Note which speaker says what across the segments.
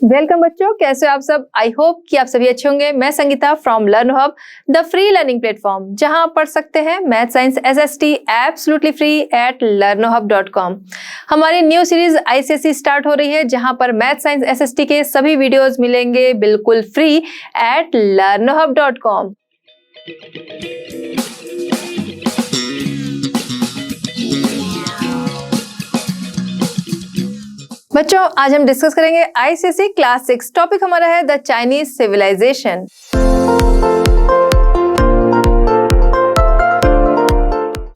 Speaker 1: Welcome बच्चों, कैसे हो आप सब। आई होप कि आप सभी अच्छे होंगे। मैं Sangeeta from learn hub, the free learning platform, जहां आप पढ़ सकते हैं math science SST absolutely free at learnohub.com। हमारी न्यू सीरीज आईसीएसई स्टार्ट हो रही है, जहां पर मैथ साइंस एसएसटी के सभी वीडियोस मिलेंगे बिल्कुल फ्री एट learnohub.com। बच्चों, आज हम डिस्कस करेंगे आईसीएसई क्लास 6। टॉपिक हमारा है द चाइनीज सिविलाइजेशन।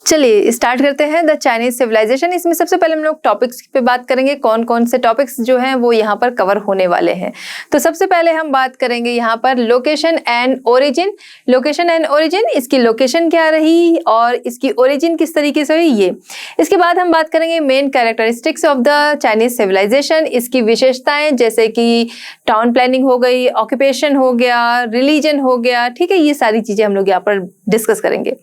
Speaker 1: चलिए स्टार्ट करते हैं द चाइनीज सिविलाइजेशन। इसमें सबसे पहले हम लोग टॉपिक्स पे बात करेंगे, कौन कौन से टॉपिक्स जो हैं वो यहाँ पर कवर होने वाले हैं। तो सबसे पहले हम बात करेंगे यहाँ पर location and origin. Location and origin, इसकी लोकेशन क्या रही और इसकी ओरिजिन किस तरीके से हुई ये। इसके बाद हम बात करेंगे main characteristics of the Chinese civilisation, इसकी विशेषताएं जैसे कि टाउन प्लानिंग हो गई, ऑक्यूपेशन हो गया, रिलीजन हो गया, ठीक है, ये सारी चीजें हम लोग यहाँ पर डिस्कस करेंगे।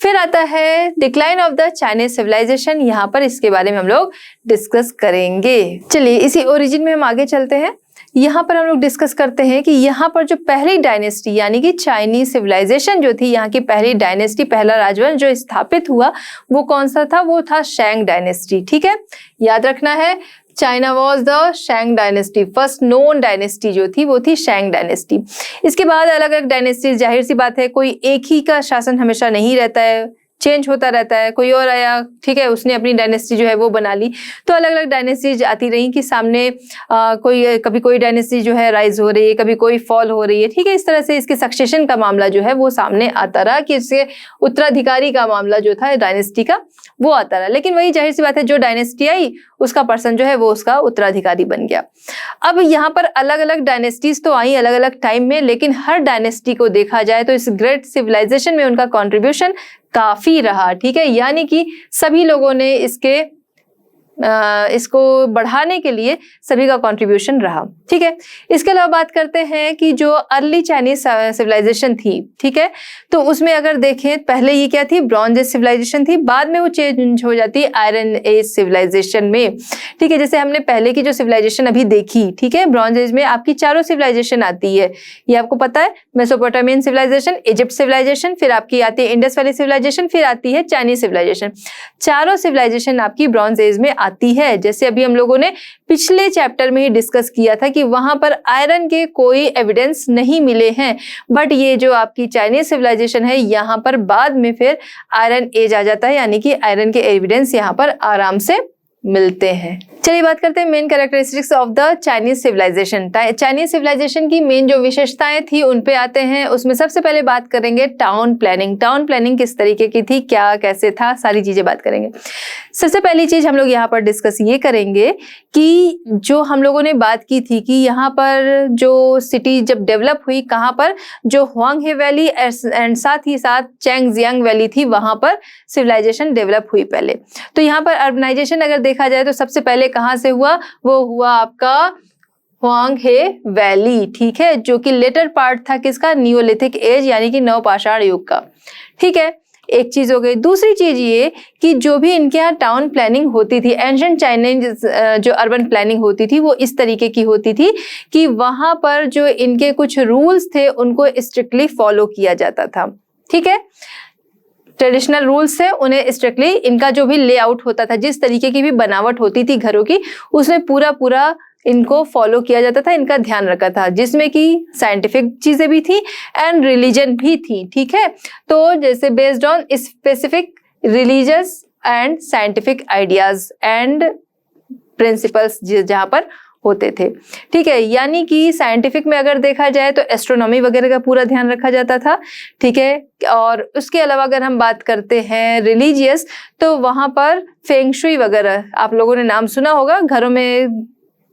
Speaker 1: फिर आता है decline of the Chinese civilisation, यहाँ पर इसके बारे में हम लोग डिस्कस करेंगे। चलिए इसी ओरिजिन में हम आगे चलते हैं। यहाँ पर हम लोग डिस्कस करते हैं कि यहाँ पर जो पहली डायनेस्टी यानी कि चाइनीज सिविलाइजेशन जो थी, यहाँ की पहली डायनेस्टी, पहला राजवंश जो स्थापित हुआ वो कौन सा था, वो था शैंग डायनेस्टी। ठीक है, याद रखना है, China was the शैंग dynasty. First known dynasty जो थी वो थी शैंग डायनेस्टी। इसके बाद अलग अलग डायनेस्टी, जाहिर सी बात है कोई एक ही का शासन हमेशा नहीं रहता है, चेंज होता रहता है, कोई और आया, ठीक है, उसने अपनी डायनेस्टी जो है वो बना ली। तो अलग अलग डायनेस्टीज आती रही कि सामने कभी कोई डायनेस्टी जो है राइज हो रही है, कभी कोई फॉल हो रही है, ठीक है। इस तरह से इसके सक्सेशन का मामला जो है वो सामने आता रहा कि इसके उत्तराधिकारी का मामला जो था डायनेस्टी का वो आता रहा। लेकिन वही जाहिर सी बात है, जो डायनेस्टी आई उसका पर्सन जो है वो उसका उत्तराधिकारी बन गया। अब यहाँ पर अलग अलग डायनेस्टीज तो आई अलग अलग टाइम में, लेकिन हर डायनेस्टी को देखा जाए तो इस ग्रेट सिविलाइजेशन में उनका कॉन्ट्रीब्यूशन काफी रहा। ठीक है, यानी कि सभी लोगों ने इसको बढ़ाने के लिए सभी का कंट्रीब्यूशन रहा। ठीक है, इसके अलावा बात करते हैं कि जो अर्ली चाइनीज सिविलाइजेशन थी, ठीक है, तो उसमें अगर देखें पहले ये क्या थी, ब्रॉन्ज एज सिविलाइजेशन थी, बाद में वो चेंज हो जाती है आयरन एज सिविलाइजेशन में। ठीक है, जैसे हमने पहले की जो सिविलाइजेशन अभी देखी, ठीक है, ब्रॉन्ज एज में आपकी चारों सिविलाइजेशन आती है, ये आपको पता है, मेसोपोटामियन सिविलाइजेशन, इजिप्ट सिविलाइजेशन, फिर आपकी आती है इंडस वैली सिविलाइजेशन, फिर आती है चाइनीज सिविलाइजेशन। चारों सिविलाइजेशन आपकी ब्रॉन्ज एज में आती है। जैसे अभी हम लोगों ने पिछले चैप्टर में ही डिस्कस किया था कि वहां पर आयरन के कोई एविडेंस नहीं मिले हैं, बट ये जो आपकी चाइनीज सिविलाइजेशन है यहाँ पर बाद में फिर आयरन एज आ जाता है, यानी कि आयरन के एविडेंस यहाँ पर आराम से मिलते हैं। चलिए बात करते हैं main characteristics of the Chinese civilisation. Chinese civilisation की मेन जो विशेषताएं थी उन पे आते हैं। उसमें सबसे पहले बात करेंगे टाउन प्लानिंग। टाउन प्लानिंग किस तरीके की थी, क्या कैसे था, सारी चीजें बात करेंगे। सबसे पहली चीज हम लोग यहाँ पर डिस्कस ये करेंगे कि जो हम लोगों ने बात की थी कि यहाँ पर जो सिटी जब डेवलप हुई, कहाँ पर, जो हुआंग हे वैली एंड साथ ही साथ चैंगजियांग वैली थी, वहां पर सिविलाइजेशन डेवलप हुई पहले। तो यहाँ पर अर्बनाइजेशन अगर देखा जाए तो सबसे पहले कहाँ से हुआ, वो हुआ आपका हुआंग हे वैली, ठीक है, जो कि लेटर पार्ट था किसका, नियोलिथिक एज यानी कि नवपाषाण युग का। ठीक है, एक चीज हो गई। दूसरी चीज ये कि जो भी इनके यहाँ टाउन प्लानिंग होती थी, एंशिएंट चाइनीज जो अर्बन प्लानिंग होती थी वो इस तरीके की होती थी कि वहां पर जो इनके कुछ रूल्स थे उनको स्ट्रिक्टली फॉलो किया जाता था। ठीक है, ट्रेडिशनल रूल्स थे, उन्हें स्ट्रिक्टली इनका जो भी लेआउट होता था, जिस तरीके की भी बनावट होती थी घरों की, उसमें पूरा इनको फॉलो किया जाता था, इनका ध्यान रखा था, जिसमें कि साइंटिफिक चीजें भी थी एंड रिलीजन भी थी। ठीक है, तो जैसे based on specific religious and scientific ideas and principles जहां पर होते थे। ठीक है, यानी कि साइंटिफिक में अगर देखा जाए तो एस्ट्रोनॉमी वगैरह का पूरा ध्यान रखा जाता था। ठीक है, और उसके अलावा अगर हम बात करते हैं रिलीजियस, तो वहां पर फेंग शुई वगैरह आप लोगों ने नाम सुना होगा, घरों में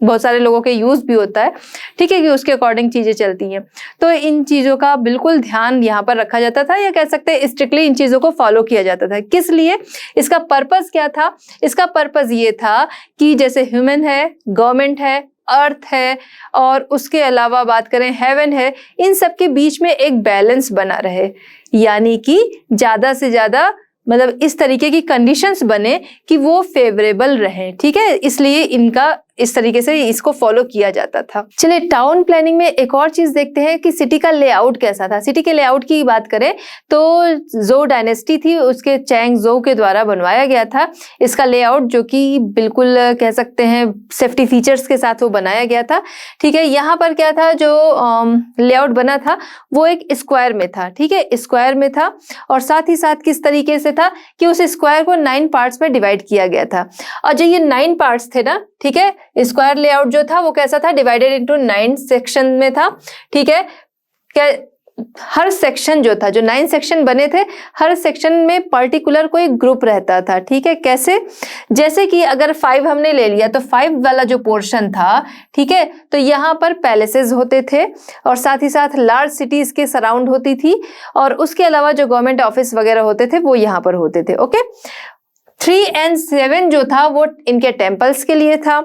Speaker 1: बहुत सारे लोगों के यूज भी होता है। ठीक है, कि उसके अकॉर्डिंग चीजें चलती हैं। तो इन चीजों का बिल्कुल ध्यान यहाँ पर रखा जाता था, या कह सकते हैं स्ट्रिक्टली इन चीजों को फॉलो किया जाता था। किस लिए, इसका पर्पस क्या था, इसका पर्पस ये था कि जैसे ह्यूमन है, गवर्नमेंट है, अर्थ है, और उसके अलावा बात करें हेवन है, इन सब के बीच में एक बैलेंस बना रहे, यानी कि ज्यादा से ज्यादा मतलब इस तरीके की कंडीशंस बने कि वो फेवरेबल रहे। ठीक है, इसलिए इनका इस तरीके से इसको फॉलो किया जाता था। चलिए टाउन प्लानिंग में एक और चीज देखते हैं कि सिटी का लेआउट कैसा था। सिटी के लेआउट की बात करें तो जो डायनेस्टी थी उसके चैंग जो के द्वारा बनवाया गया था इसका लेआउट, जो कि बिल्कुल कह सकते हैं सेफ्टी फीचर्स के साथ वो बनाया गया था। ठीक है, यहाँ पर क्या था, जो लेआउट बना था वो एक स्क्वायर में था। ठीक है, स्क्वायर में था और साथ ही साथ किस तरीके से था कि उस स्क्वायर को 9 पार्ट्स में डिवाइड किया गया था। और जो ये 9 पार्ट्स थे ना, ठीक है, स्क्वायर लेआउट जो था वो कैसा था, डिवाइडेड इनटू 9 सेक्शन में था। ठीक है, क्या हर सेक्शन जो था, जो 9 सेक्शन बने थे, हर सेक्शन में पर्टिकुलर कोई ग्रुप रहता था। ठीक है, कैसे, जैसे कि अगर 5 हमने ले लिया तो 5 वाला जो पोर्शन था, ठीक है, तो यहाँ पर पैलेसेस होते थे और साथ ही साथ लार्ज सिटीज के सराउंड होती थी और उसके अलावा जो गवर्नमेंट ऑफिस वगैरह होते थे वो यहाँ पर होते थे। ओके, 3 और 7 जो था वो इनके टेम्पल्स के लिए था।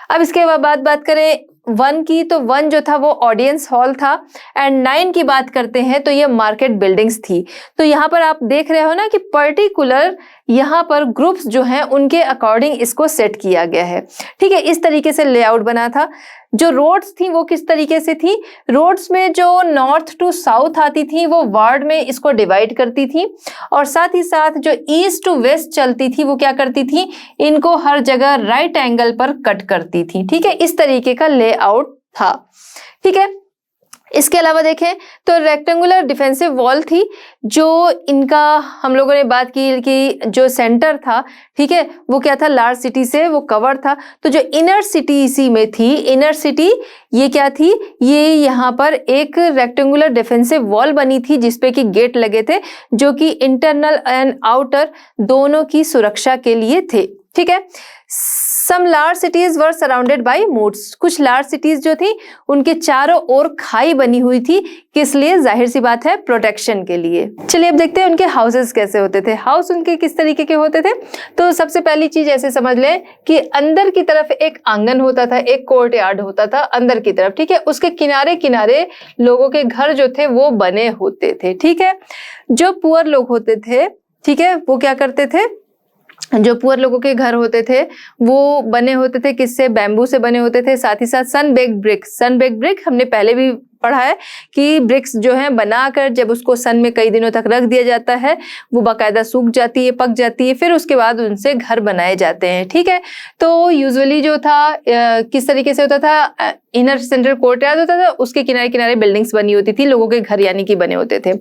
Speaker 1: अब इसके बाद बात करें 1 की, तो 1 जो था वो ऑडियंस हॉल था एंड 9 की बात करते हैं तो ये मार्केट बिल्डिंग्स थी। तो यहाँ पर आप देख रहे हो ना कि पर्टिकुलर यहाँ पर ग्रुप्स जो हैं उनके अकॉर्डिंग इसको सेट किया गया है। ठीक है, इस तरीके से लेआउट बना था। जो रोड्स थी वो किस तरीके से थी, रोड्स में जो नॉर्थ टू साउथ आती थी वो वार्ड में इसको डिवाइड करती थी और साथ ही साथ जो ईस्ट टू वेस्ट चलती थी वो क्या करती थी, इनको हर जगह राइट एंगल पर कट करती थी। ठीक है, इस तरीके का लेआउट था। ठीक है, इसके अलावा देखें तो रेक्टेंगुलर डिफेंसिव वॉल थी, जो इनका हम लोगों ने बात की कि जो सेंटर था, ठीक है, वो क्या था, लार्ज सिटी से वो कवर था। तो जो इनर सिटी इसी में थी, इनर सिटी ये क्या थी, ये यहाँ पर एक रेक्टेंगुलर डिफेंसिव वॉल बनी थी जिसपे कि गेट लगे थे जो कि इंटरनल एंड आउटर दोनों की सुरक्षा के लिए थे। ठीक है, some large cities were surrounded by moats, कुछ लार्ज सिटीज जो थी उनके चारों ओर खाई बनी हुई थी, किस लिए, जाहिर सी बात है प्रोटेक्शन के लिए। चलिए अब देखते हैं उनके हाउसेस कैसे होते थे। हाउस उनके किस तरीके के होते थे, तो सबसे पहली चीज ऐसे समझ लें कि अंदर की तरफ एक आंगन होता था, एक कोर्ट यार्ड होता था अंदर की तरफ। ठीक है, उसके किनारे किनारे लोगों के घर जो थे वो बने होते थे। ठीक है, जो पुअर लोग होते थे, ठीक है, वो क्या करते थे, जो पुअर लोगों के घर होते थे वो बने होते थे किससे, बैम्बू से बने होते थे। साथ ही साथ सन बेक्ड ब्रिक, सन बेक्ड ब्रिक हमने पहले भी पढ़ा है कि ब्रिक्स जो है बनाकर जब उसको सन में कई दिनों तक रख दिया जाता है वो बाकायदा सूख जाती है, पक जाती है, फिर उसके बाद उनसे घर बनाए जाते हैं। ठीक है, तो यूजुअली जो था किस तरीके से होता था, इनर सेंट्रल कोर्टयार्ड होता था, उसके किनारे किनारे बिल्डिंग्स बनी होती थी, लोगों के घर यानी कि बने होते थे।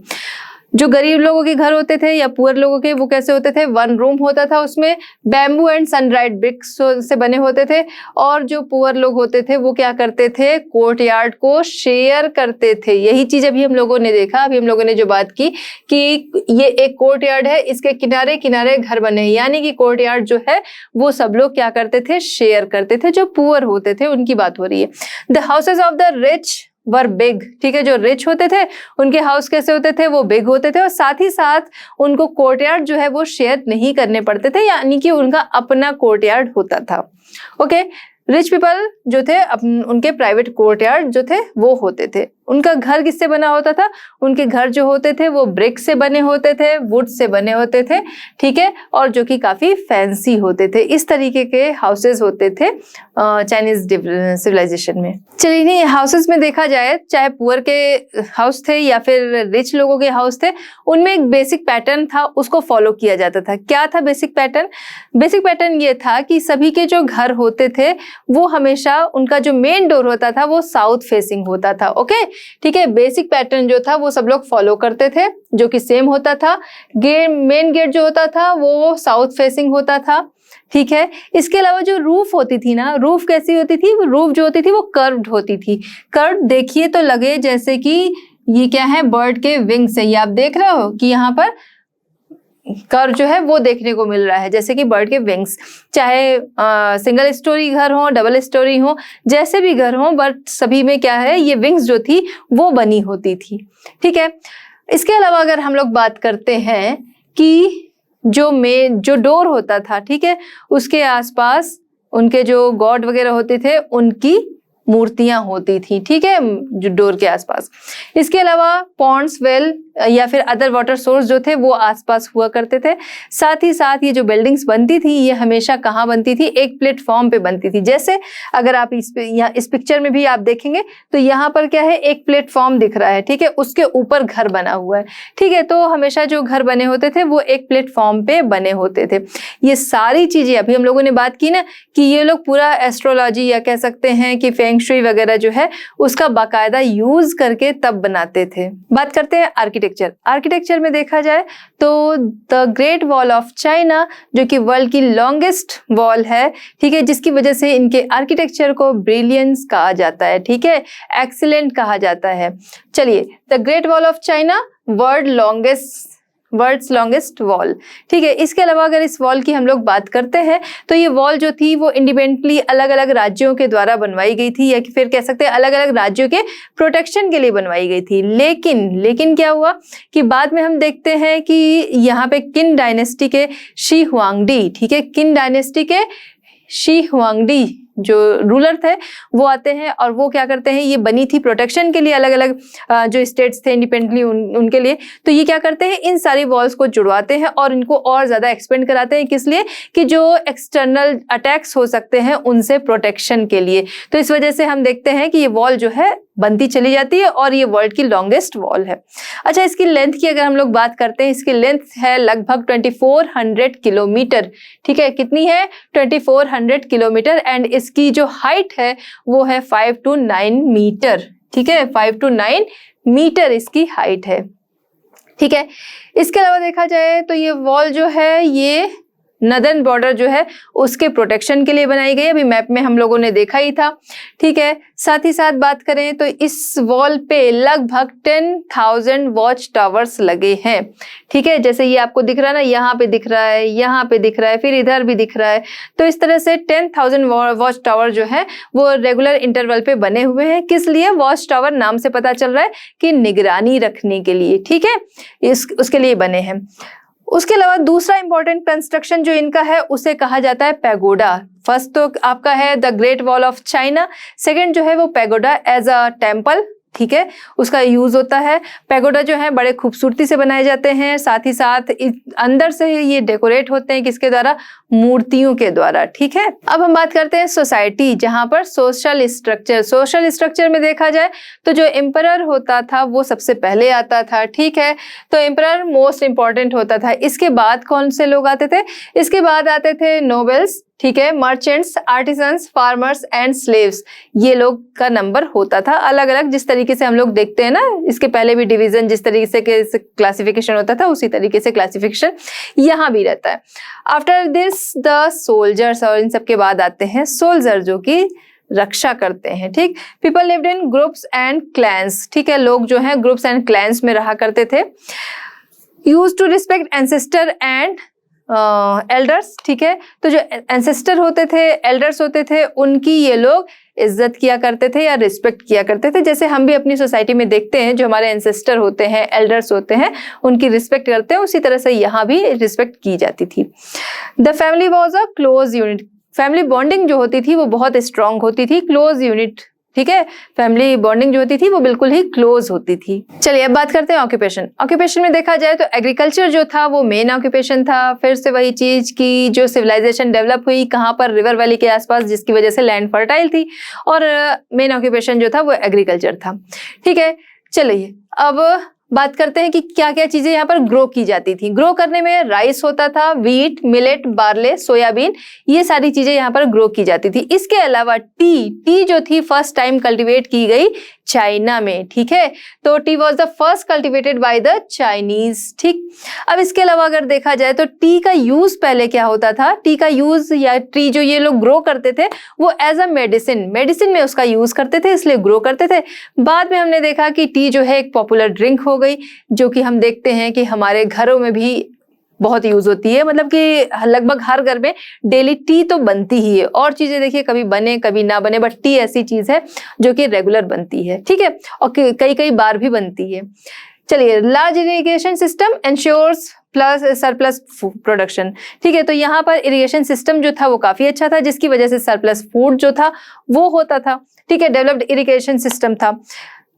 Speaker 1: जो गरीब लोगों के घर होते थे या पुअर लोगों के, वो कैसे होते थे, 1 रूम होता था, उसमें bamboo and sun dried bricks से बने होते थे। और जो पुअर लोग होते थे वो क्या करते थे, कोर्टयार्ड को शेयर करते थे। यही चीज अभी हम लोगों ने देखा, अभी हम लोगों ने जो बात की कि ये एक कोर्टयार्ड है, इसके किनारे किनारे घर बने हैं, यानी कि कोर्टयार्ड जो है वो सब लोग क्या करते थे, शेयर करते थे। जो पुअर होते थे उनकी बात हो रही है। The houses of the rich were big, ठीक है, जो रिच होते थे उनके हाउस कैसे होते थे, वो बिग होते थे और साथ ही साथ उनको कोर्टयार्ड जो है वो शेयर नहीं करने पड़ते थे, यानी कि उनका अपना कोर्टयार्ड होता था। ओके, रिच पीपल जो थे उनके प्राइवेट कोर्टयार्ड जो थे वो होते थे। उनका घर किससे बना होता था, उनके घर जो होते थे वो ब्रिक से बने होते थे, वुड से बने होते थे। ठीक है, और जो कि काफी फैंसी होते थे। इस तरीके के हाउसेस होते थे चाइनीज सिविलाइजेशन में। चलिए हाउसेस में देखा जाए, चाहे पुअर के हाउस थे या फिर रिच लोगों के हाउस थे, उनमें एक बेसिक पैटर्न था, उसको फॉलो किया जाता था। क्या था बेसिक पैटर्न, बेसिक पैटर्न ये था कि सभी के जो घर होते थे वो हमेशा उनका जो मेन डोर होता था वो साउथ फेसिंग होता था। ओके, ठीक है, बेसिक पैटर्न जो था वो सब लोग फॉलो करते थे, जो कि सेम होता था। मेन गेट जो होता था वो साउथ फेसिंग होता था। ठीक है, इसके अलावा जो रूफ होती थी ना, रूफ कैसी होती थी, रूफ जो होती थी वो कर्व्ड होती थी। कर्व देखिए तो लगे जैसे कि ये क्या है, बर्ड के विंग्स है। ये आप देख रहे हो कि यहाँ पर कर्व जो है वो देखने को मिल रहा है, जैसे कि बर्ड के विंग्स। चाहे सिंगल स्टोरी घर हो, डबल स्टोरी हो, जैसे भी घर हो, बट सभी में क्या है, ये विंग्स जो थी वो बनी होती थी। ठीक है, इसके अलावा अगर हम लोग बात करते हैं कि जो डोर होता था, ठीक है, उसके आसपास उनके जो गॉड वगैरह होते थे उनकी मूर्तियां होती थी। ठीक है, जो डोर के आसपास। इसके अलावा पॉन्ड्स, वेल या फिर अदर वाटर सोर्स जो थे वो आसपास हुआ करते थे। साथ ही साथ ये जो बिल्डिंग्स बनती थी ये हमेशा कहाँ बनती थी, एक प्लेटफॉर्म पे बनती थी। जैसे अगर आप इस पिक्चर में भी आप देखेंगे तो यहाँ पर क्या है, एक प्लेटफॉर्म दिख रहा है, ठीक है, उसके ऊपर घर बना हुआ है, ठीक है। तो हमेशा जो घर बने होते थे वो एक प्लेटफॉर्म पे बने होते थे। ये सारी चीजें अभी हम लोगों ने बात की ना कि ये लोग पूरा एस्ट्रोलॉजी या कह सकते हैं कि फेंग शुई वगैरह जो है उसका बाकायदा यूज करके तब बनाते थे। बात करते हैं आर्किटेक्चर में देखा जाए तो the Great Wall of China जो कि वर्ल्ड की लॉन्गेस्ट वॉल है, ठीक है, जिसकी वजह से इनके आर्किटेक्चर को ब्रिलियंस कहा जाता है, ठीक है, एक्सीलेंट कहा जाता है। चलिए, the Great Wall of China world's longest wall, ठीक है। इसके अलावा अगर इस वॉल की हम लोग बात करते हैं तो ये वॉल जो थी वो इंडिपेंडेंटली अलग अलग राज्यों के द्वारा बनवाई गई थी, या फिर कह सकते हैं अलग अलग राज्यों के प्रोटेक्शन के लिए बनवाई गई थी। लेकिन क्या हुआ कि बाद में हम देखते हैं कि यहाँ पे किन डायनेस्टी के शी हुआंगडी, ठीक है, किन डायनेस्टी के शी हुआंगडी जो रूलर थे वो आते हैं और वो क्या करते हैं, ये बनी थी प्रोटेक्शन के लिए अलग अलग जो स्टेट्स थे इंडिपेंडेंटली उनके लिए। तो ये क्या करते हैं, इन सारी वॉल्स को जुड़वाते हैं और इनको और ज़्यादा एक्सपेंड कराते हैं। किस लिए? कि जो एक्सटर्नल अटैक्स हो सकते हैं उनसे प्रोटेक्शन के लिए। तो इस वजह से हम देखते हैं कि ये वॉल जो है बनती चली जाती है और ये वर्ल्ड की लॉन्गेस्ट वॉल है। अच्छा, इसकी लेंथ की अगर हम लोग बात करते हैं, इसकी लेंथ है लगभग 2400 किलोमीटर, ठीक है, कितनी है, 2400 किलोमीटर। एंड इसकी जो हाइट है वो है 5 to 9 मीटर, ठीक है, 5 to 9 मीटर इसकी हाइट है, ठीक है। इसके अलावा देखा जाए तो ये वॉल जो है ये नदर्न बॉर्डर जो है उसके प्रोटेक्शन के लिए बनाई गई। अभी मैप में हम लोगों ने देखा ही था, ठीक है। साथ ही साथ बात करें तो इस वॉल पे लगभग 10,000 वॉच टावर्स लगे हैं, ठीक है। जैसे ये आपको दिख रहा है ना, यहाँ पे दिख रहा है, यहाँ पे दिख रहा है, फिर इधर भी दिख रहा है। तो इस तरह से 10,000 वॉच टावर जो है वो रेगुलर इंटरवल पे बने हुए हैं। किस लिए? वॉच टावर नाम से पता चल रहा है कि निगरानी रखने के लिए, ठीक है, उसके लिए बने हैं। उसके अलावा दूसरा इंपॉर्टेंट कंस्ट्रक्शन जो इनका है उसे कहा जाता है पैगोडा। फर्स्ट तो आपका है the Great Wall of China, second जो है वो पैगोडा एज अ टेम्पल, ठीक है, उसका यूज होता है। पैगोडा जो है बड़े खूबसूरती से बनाए जाते हैं, साथ ही साथ अंदर से ये डेकोरेट होते हैं किसके द्वारा? मूर्तियों के द्वारा, ठीक है। अब हम बात करते हैं सोसाइटी, जहां पर सोशल स्ट्रक्चर में देखा जाए तो जो एम्परर होता था वो सबसे पहले आता था, ठीक है। तो एम्परर मोस्ट इंपॉर्टेंट होता था। इसके बाद कौन से लोग आते थे? इसके बाद आते थे नोबेल्स, ठीक है, merchants, artisans, farmers and slaves. ये लोग का नंबर होता था अलग अलग, जिस तरीके से हम लोग देखते हैं ना, इसके पहले भी डिवीजन जिस तरीके से क्लासिफिकेशन होता था उसी तरीके से क्लासिफिकेशन यहाँ भी रहता है। आफ्टर दिस द सोल्जर्स, और इन सब के बाद आते हैं सोल्जर जो कि रक्षा करते हैं, ठीक। People lived in groups and clans, ठीक है, लोग जो हैं ग्रुप्स एंड क्लैंस में रहा करते थे। Used to respect ancestor and elders, ठीक है। तो जो एंसेस्टर होते थे, एल्डर्स होते थे, उनकी ये लोग इज्जत किया करते थे या रिस्पेक्ट किया करते थे। जैसे हम भी अपनी सोसाइटी में देखते हैं जो हमारे एंसेस्टर होते हैं, एल्डर्स होते हैं, उनकी रिस्पेक्ट करते हैं, उसी तरह से यहाँ भी रिस्पेक्ट की जाती थी। The family was a close unit, family bonding जो होती थी वो बहुत स्ट्रांग होती थी, क्लोज यूनिट, ठीक है, फैमिली बॉन्डिंग जो होती थी वो बिल्कुल ही क्लोज होती थी। चलिए अब बात करते हैं ऑक्यूपेशन में देखा जाए तो एग्रीकल्चर जो था वो मेन ऑक्यूपेशन था। फिर से वही चीज की जो सिविलाइजेशन डेवलप हुई कहाँ पर? रिवर वैली के आसपास, जिसकी वजह से लैंड फर्टाइल थी और मेन ऑक्यूपेशन जो था वो एग्रीकल्चर था, ठीक है। चलिए अब बात करते हैं कि क्या क्या चीजें यहाँ पर ग्रो की जाती थी। ग्रो करने में राइस होता था, वीट, मिलेट, बार्ले, सोयाबीन, ये सारी चीजें यहाँ पर ग्रो की जाती थी। इसके अलावा टी जो थी फर्स्ट टाइम कल्टीवेट की गई चाइना में, ठीक है। तो T was the first cultivated by the Chinese, ठीक। अब इसके अलावा अगर देखा जाए तो टी का यूज पहले क्या होता था? टी का यूज या ट्री जो ये लोग ग्रो करते थे वो एज अ मेडिसिन में उसका यूज करते थे, इसलिए ग्रो करते थे। बाद में हमने देखा कि टी जो है एक पॉपुलर ड्रिंक हो गई, जो कि हम देखते हैं कि हमारे घरों में भी बहुत यूज होती है, मतलब कि लगभग हर घर में डेली टी तो बनती ही है। और चीजें देखिए कभी बने कभी ना बने, बट टी ऐसी चीज है जो कि रेगुलर बनती है, ठीक है, और कई बार भी बनती है। चलिए, large irrigation system ensures plus surplus production, ठीक है। तो यहाँ पर इरिगेशन सिस्टम जो था वो काफी अच्छा था, जिसकी वजह से सरप्लस फूड जो था वो होता था, ठीक है, डेवलप्ड इरिगेशन सिस्टम था।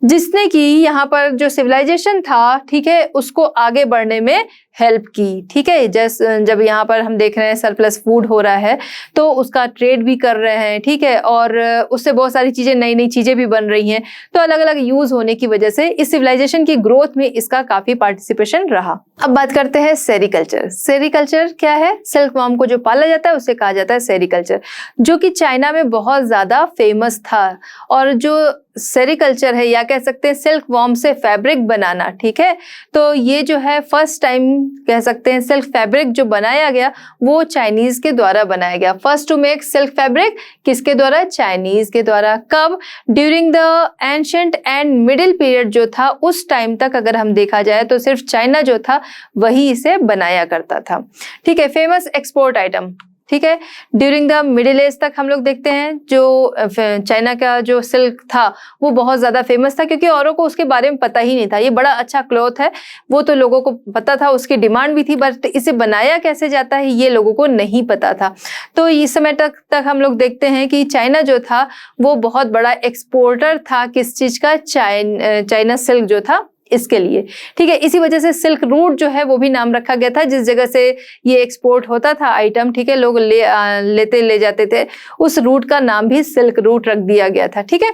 Speaker 1: जिसने कि यहाँ पर जो सिविलाइजेशन था, ठीक है, उसको आगे बढ़ने में हेल्प की। ठीक है, जब यहाँ पर हम देख रहे हैं सरप्लस फूड हो रहा है तो उसका ट्रेड भी कर रहे हैं, ठीक है, और उससे बहुत सारी चीजें, नई नई चीजें भी बन रही हैं। तो अलग अलग यूज होने की वजह से इस सिविलाइजेशन की ग्रोथ में इसका काफी पार्टिसिपेशन रहा। अब बात करते हैं सेरीकल्चर। सेरीकल्चर क्या है? सिल्क वॉर्म को जो पाला जाता है उसे कहा जाता है सेरीकल्चर, जो कि चाइना में बहुत ज्यादा फेमस था। और जो सेरीकल्चर है, या कह सकते हैं सिल्क वॉर्म से फैब्रिक बनाना, ठीक है, तो ये जो है फर्स्ट टाइम कह सकते हैं सिल्क फैब्रिक जो बनाया गया वो चाइनीज के द्वारा बनाया गया। First to make silk fabric किसके द्वारा? चाइनीज के द्वारा। कब? During the ancient and middle period जो था उस टाइम तक अगर हम देखा जाए तो सिर्फ चाइना जो था वही इसे बनाया करता था। ठीक है, फेमस एक्सपोर्ट आइटम, ठीक है, ड्यूरिंग द मिडिल एज तक हम लोग देखते हैं जो चाइना का जो सिल्क था वो बहुत ज्यादा फेमस था, क्योंकि औरों को उसके बारे में पता ही नहीं था। ये बड़ा अच्छा क्लॉथ है, वो तो लोगों को पता था, उसकी डिमांड भी थी, बट इसे बनाया कैसे जाता है ये लोगों को नहीं पता था। तो इस समय तक हम लोग देखते हैं कि चाइना जो था वो बहुत बड़ा एक्सपोर्टर था। किस चीज का? चाइना सिल्क जो था इसके लिए। ठीक है, इसी वजह से सिल्क रूट जो है वो भी नाम रखा गया था, जिस जगह से ये एक्सपोर्ट होता था आइटम, ठीक है, लोग ले जाते थे, उस रूट का नाम भी सिल्क रूट रख दिया गया था। ठीक है,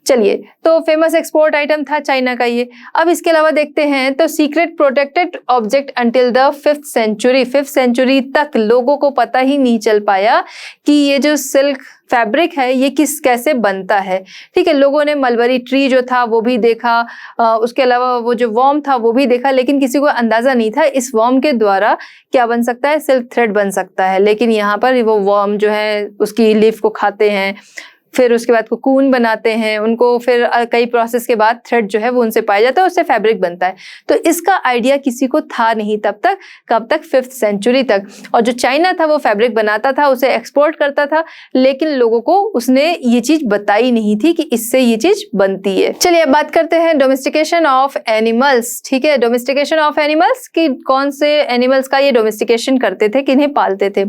Speaker 1: चलिए, तो फेमस एक्सपोर्ट आइटम था चाइना का ये। अब इसके अलावा देखते हैं तो secret protected object until the 5th century. 5th century तक लोगों को पता ही नहीं चल पाया कि ये जो सिल्क फैब्रिक है ये कैसे बनता है। ठीक है, लोगों ने मलबरी ट्री जो था वो भी देखा, उसके अलावा वो जो वॉर्म था वो भी देखा, लेकिन किसी को अंदाजा नहीं था इस वॉर्म के द्वारा क्या बन सकता है, सिल्क थ्रेड बन सकता है। लेकिन यहाँ पर वो वॉर्म जो है उसकी लीफ को खाते हैं, फिर उसके बाद कोकून बनाते हैं, उनको फिर कई प्रोसेस के बाद थ्रेड जो है वो उनसे पाया जाता है, उससे फैब्रिक बनता है। तो इसका आइडिया किसी को था नहीं तब तक, कब तक? 5th सेंचुरी तक। और जो चाइना था वो फैब्रिक बनाता था, उसे एक्सपोर्ट करता था, लेकिन लोगों को उसने ये चीज बताई नहीं थी कि इससे ये चीज बनती है। चलिए अब बात करते हैं डोमेस्टिकेशन ऑफ एनिमल्स। ठीक है, डोमेस्टिकेशन ऑफ एनिमल्स की कौन से एनिमल्स का ये डोमेस्टिकेशन करते थे, किन्हें पालते थे?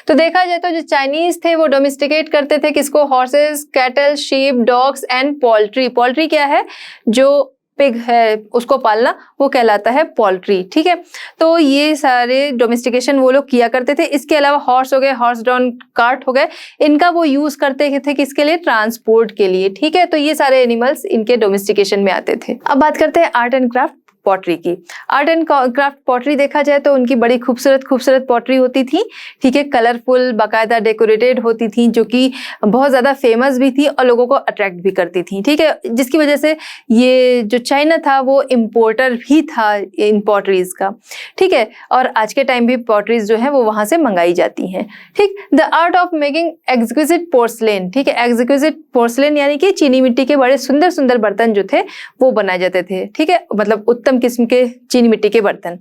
Speaker 1: तो देखा जाए तो जो चाइनीज थे वो डोमेस्टिकेट करते थे किसको? Horses, cattle, sheep, dogs and poultry. Poultry क्या है? जो पिग है उसको पालना, वो कहलाता है पोल्ट्री। ठीक है, तो ये सारे डोमेस्टिकेशन वो लोग किया करते थे। इसके अलावा हॉर्स हो गए, हॉर्स ड्रॉन कार्ट हो गए, इनका वो यूज करते थे किसके लिए? ट्रांसपोर्ट के लिए। ठीक है, तो ये सारे एनिमल्स इनके डोमेस्टिकेशन में आते थे। अब बात करते हैं आर्ट एंड क्राफ्ट पॉटरी की। आर्ट एंड क्राफ्ट पॉटरी देखा जाए तो उनकी बड़ी खूबसूरत खूबसूरत पॉटरी होती थी। ठीक है, कलरफुल, बाकायदा डेकोरेटेड होती थी, जो कि बहुत ज्यादा फेमस भी थी और लोगों को अट्रैक्ट भी करती थी। ठीक है, जिसकी वजह से ये जो चाइना था वो इम्पोर्टर भी था इन पॉटरीज का। ठीक है, और आज के टाइम भी पॉटरीज जो है वो वहां से मंगाई जाती हैं। ठीक, the art of making exquisite porcelain. ठीक है, एक्सक्विजिट पोर्सलेन यानी कि चीनी मिट्टी के बड़े सुंदर सुंदर बर्तन जो थे वो बनाए जाते थे। ठीक है, मतलब उत्तम किस्म के चीनी मिट्टी के बर्तन।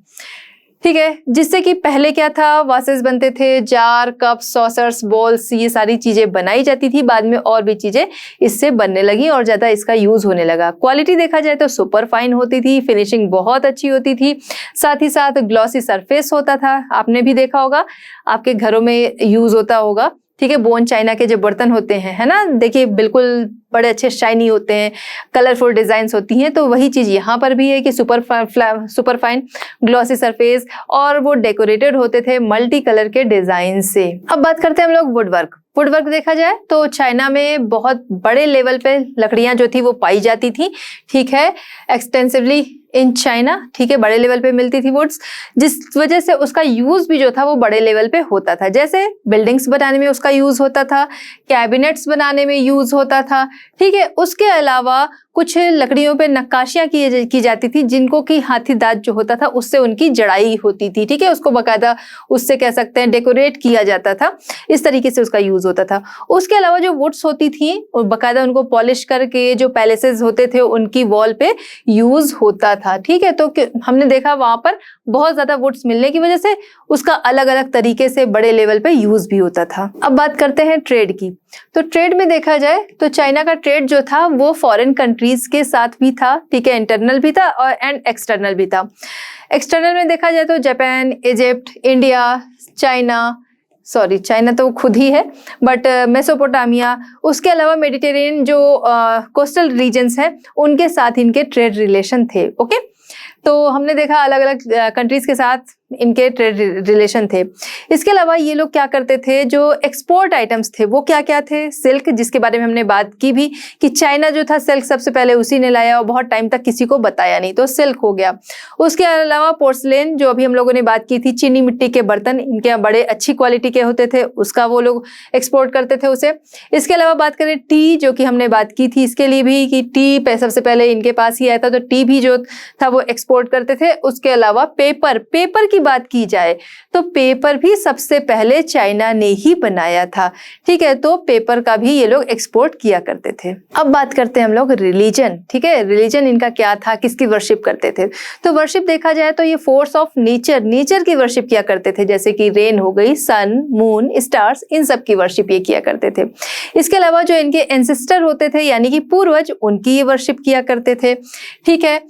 Speaker 1: ठीक है, जिससे कि पहले क्या था, वासेस बनते थे, जार, कप, सॉसर्स, बॉल्स, ये सारी चीजें बनाई जाती थी। बाद में और भी चीजें इससे बनने लगी और ज्यादा इसका यूज होने लगा। क्वालिटी देखा जाए तो सुपर फाइन होती थी, फिनिशिंग बहुत अच्छी होती थी, साथ ही साथ ग्लॉसी सरफेस होता था। आपने भी देखा होगा, आपके घरों में यूज होता होगा। ठीक है, बोन चाइना के जो बर्तन होते हैं, है ना, देखिए बिल्कुल बड़े अच्छे शाइनी होते हैं, कलरफुल डिजाइन्स होती हैं। तो वही चीज यहाँ पर भी है कि सुपर फाइन ग्लॉसी सरफेस, और वो डेकोरेटेड होते थे मल्टी कलर के डिजाइन से। अब बात करते हैं हम लोग वुडवर्क। वुडवर्क देखा जाए तो चाइना में बहुत बड़े लेवल पे लकड़ियां जो थी वो पाई जाती थी। ठीक है, एक्सटेंसिवली इन चाइना। ठीक है, बड़े लेवल पे मिलती थी वुड्स, जिस वजह से उसका यूज भी जो था वो बड़े लेवल पे होता था। जैसे बिल्डिंग्स बनाने में उसका यूज होता था, कैबिनेट्स बनाने में यूज होता था। ठीक है, उसके अलावा कुछ लकड़ियों पे नक्काशियां की जाती थी, जिनको कि हाथी दांत जो होता था उससे उनकी जड़ाई होती थी। ठीक है, उसको बाकायदा उससे कह सकते हैं डेकोरेट किया जाता था, इस तरीके से उसका यूज होता था। उसके अलावा जो वुड्स होती थी और बाकायदा उनको पॉलिश करके जो पैलेसेस होते थे उनकी वॉल पे यूज होता था। ठीक है, तो हमने देखा वहां पर बहुत ज्यादा वुड्स मिलने की वजह से उसका अलग अलग तरीके से बड़े लेवल पे यूज भी होता था। अब बात करते हैं ट्रेड की। तो ट्रेड में देखा जाए तो चाइना का ट्रेड जो था वो फॉरेन कंट्रीज के साथ भी था। ठीक है, इंटरनल भी था और एंड एक्सटर्नल भी था। एक्सटर्नल में देखा जाए तो Japan, Egypt, India, China, sorry China तो खुद ही है, बट मेसोपोटामिया, उसके अलावा मेडिटेरेनियन जो कोस्टल रीजन्स हैं उनके साथ इनके ट्रेड रिलेशन थे। ओके, तो हमने देखा अलग अलग कंट्रीज के साथ इनके ट्रेड रिलेशन थे। इसके अलावा ये लोग क्या करते थे, जो एक्सपोर्ट आइटम्स थे वो क्या क्या थे, सिल्क, जिसके बारे में हमने बात की भी कि चाइना जो था सिल्क सबसे पहले उसी ने लाया और बहुत टाइम तक किसी को बताया नहीं, तो सिल्क हो गया। उसके अलावा पोर्सलेन, जो अभी हम लोगों ने बात की थी, चीनी मिट्टी के बर्तन, इनके यहाँ बड़े अच्छी क्वालिटी के होते थे, उसका वो लोग एक्सपोर्ट करते थे उसे। इसके अलावा बात करें टी, जो कि हमने बात की थी इसके लिए भी कि टी सबसे पहले इनके पास ही आया था, तो टी भी जो था वो एक्सपोर्ट करते थे। उसके अलावा पेपर की बात की जाए तो पेपर भी सबसे पहले चाइना ने ही बनाया था। ठीक है, तो पेपर का भी ये लोग एक्सपोर्ट किया करते थे। अब बात करते हैं हम लोग रिलीजन। ठीक है, रिलीजन इनका क्या था, किसकी वर्शिप करते थे, तो वर्शिप देखा जाए तो ये फोर्स ऑफ नेचर की वर्शिप किया करते थे, जैसे कि रेन हो गई, सन, मून, स्टार्स, इन सब की वर्शिप ये किया करते थे। इसके अलावा जो इनके एंसेस्टर होते थे यानी कि पूर्वज, उनकी ये वर्शिप किया करते थे। ठीक है,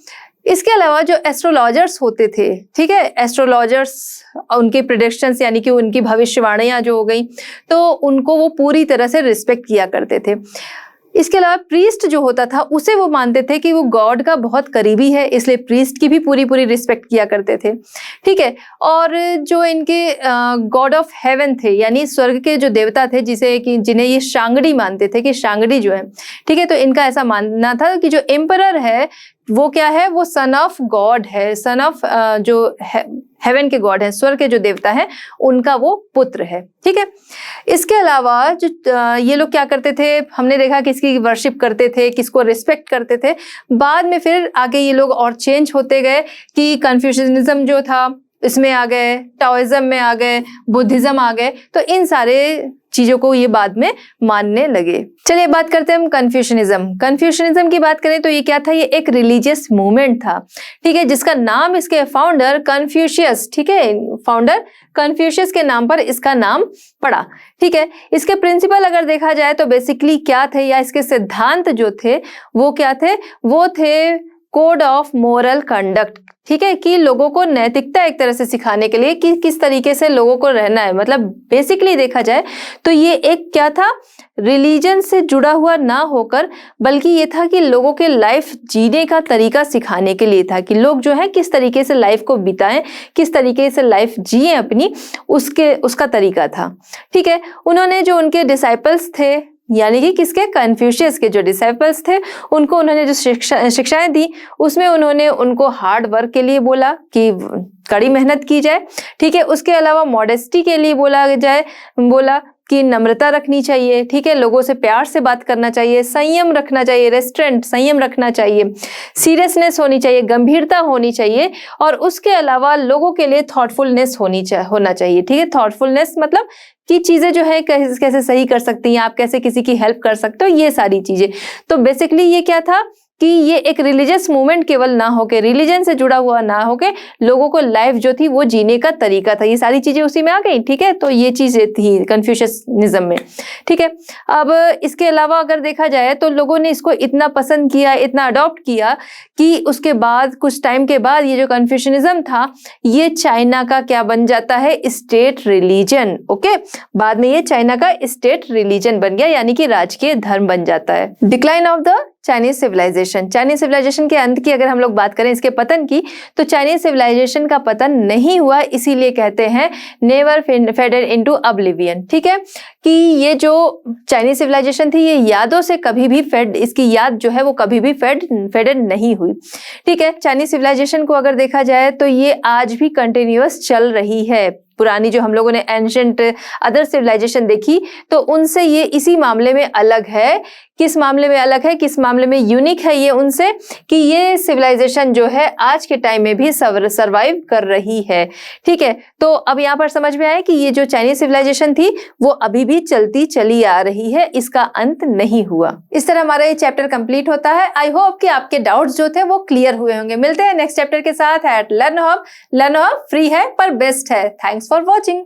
Speaker 1: इसके अलावा जो एस्ट्रोलॉजर्स होते थे, ठीक है, एस्ट्रोलॉजर्स, उनकी प्रेडिक्शंस यानी कि उनकी भविष्यवाणियां जो हो गई, तो उनको वो पूरी तरह से रिस्पेक्ट किया करते थे। इसके अलावा प्रीस्ट जो होता था उसे वो मानते थे कि वो गॉड का बहुत करीबी है, इसलिए प्रीस्ट की भी पूरी रिस्पेक्ट किया करते थे। ठीक है, और जो इनके गॉड ऑफ हेवन थे यानी स्वर्ग के जो देवता थे, जिन्हें ये शांगडी मानते थे कि शांगडी जो है, ठीक है, तो इनका ऐसा मानना था कि जो एम्परर है वो क्या है, वो सन ऑफ गॉड है, सन ऑफ जो हेवन के गॉड हैं, स्वर्ग के जो देवता हैं, उनका वो पुत्र है। ठीक है, इसके अलावा जो ये लोग क्या करते थे, हमने देखा किसकी वर्शिप करते थे, किसको रिस्पेक्ट करते थे। बाद में फिर आगे ये लोग और चेंज होते गए कि कन्फ्यूशनिज्म जो था इसमें आ गए, टाओइज्म में आ गए, बुद्धिज्म आ गए, तो इन सारे चीजों को ये बाद में मानने लगे। चलिए बात करते हैं हम कन्फ्यूशनिज्म की बात करें तो ये क्या था, ये एक रिलीजियस मूवमेंट था। ठीक है, जिसका नाम इसके फाउंडर कन्फ्यूशियस, ठीक है, फाउंडर कन्फ्यूशियस के नाम पर इसका नाम पड़ा। ठीक है, इसके प्रिंसिपल अगर देखा जाए तो बेसिकली क्या थे, या इसके सिद्धांत जो थे वो क्या थे, वो थे कोड ऑफ मोरल कंडक्ट। ठीक है, कि लोगों को नैतिकता एक तरह से सिखाने के लिए कि किस तरीके से लोगों को रहना है। मतलब बेसिकली देखा जाए तो ये एक क्या था, रिलीजन से जुड़ा हुआ ना होकर, बल्कि ये था कि लोगों के लाइफ जीने का तरीका सिखाने के लिए था कि लोग जो है किस तरीके से लाइफ को बिताएं, किस तरीके से लाइफ जिए अपनी, उसका तरीका था। ठीक है, उन्होंने जो उनके डिसाइपल्स थे यानी कि किसके, कन्फ्यूशियस के जो डिसाइपल्स थे, उनको उन्होंने जो शिक्षाएं दी उसमें उन्होंने उनको हार्ड वर्क के लिए बोला कि कड़ी मेहनत की जाए। ठीक है, उसके अलावा मॉडेस्टी के लिए बोला कि नम्रता रखनी चाहिए। ठीक है, लोगों से प्यार से बात करना चाहिए, संयम रखना चाहिए, रेस्ट्रेंट, संयम रखना चाहिए, सीरियसनेस होनी चाहिए, गंभीरता होनी चाहिए, और उसके अलावा लोगों के लिए थॉटफुलनेस होना चाहिए। ठीक है, थॉटफुलनेस मतलब कि चीजें जो है कैसे सही कर सकती हैं आप, कैसे किसी की हेल्प कर सकते हो, ये सारी चीजें। तो बेसिकली ये क्या था कि ये एक रिलीजियस मूवमेंट केवल ना होके, रिलीजन से जुड़ा हुआ ना होके, लोगों को लाइफ जो थी वो जीने का तरीका था। ये सारी चीजें उसी में आ गई। ठीक है, तो ये चीजें थी कन्फ्यूशियनिज्म में। ठीक है, अब इसके अलावा अगर देखा जाए तो लोगों ने इसको इतना पसंद किया, इतना अडॉप्ट किया कि उसके बाद कुछ टाइम के बाद ये जो कन्फ्यूशनिज्म था ये चाइना का क्या बन जाता है, स्टेट रिलीजन। ओके, बाद में ये चाइना का स्टेट रिलीजन बन गया, यानी कि राजकीय धर्म बन जाता है। Decline of the Chinese civilisation के अंत की अगर हम लोग बात करें, इसके पतन की, तो चाइनीज सिविलाइजेशन का पतन नहीं हुआ, इसीलिए कहते हैं नेवर फेडेड इनटू ऑब्लिवियन। ठीक है, कि ये जो चाइनीज सिविलाइजेशन थी ये यादों से कभी भी इसकी याद जो है वो कभी भी फेडेड नहीं हुई। ठीक है, चाइनीज सिविलाइजेशन को अगर देखा जाए तो ये आज भी कंटिन्यूअस चल रही है। पुरानी जो हम लोगों ने एंशिएंट अदर सिविलाइजेशन देखी तो उनसे ये इसी मामले में अलग है। किस मामले में अलग है, किस मामले में यूनिक है ये उनसे, कि ये सिविलाइजेशन जो है आज के टाइम में भी सर्वाइव कर रही है। ठीक है, तो अब यहाँ पर समझ में आया कि ये जो चाइनीज सिविलाइजेशन थी वो अभी भी चलती चली आ रही है, इसका अंत नहीं हुआ। इस तरह हमारा ये चैप्टर कंप्लीट होता है। आई होप कि आपके डाउट्स जो थे वो क्लियर हुए होंगे। मिलते हैं नेक्स्ट चैप्टर के साथ at Learn Hub. Learn Hub free है पर बेस्ट है। Thanks for watching.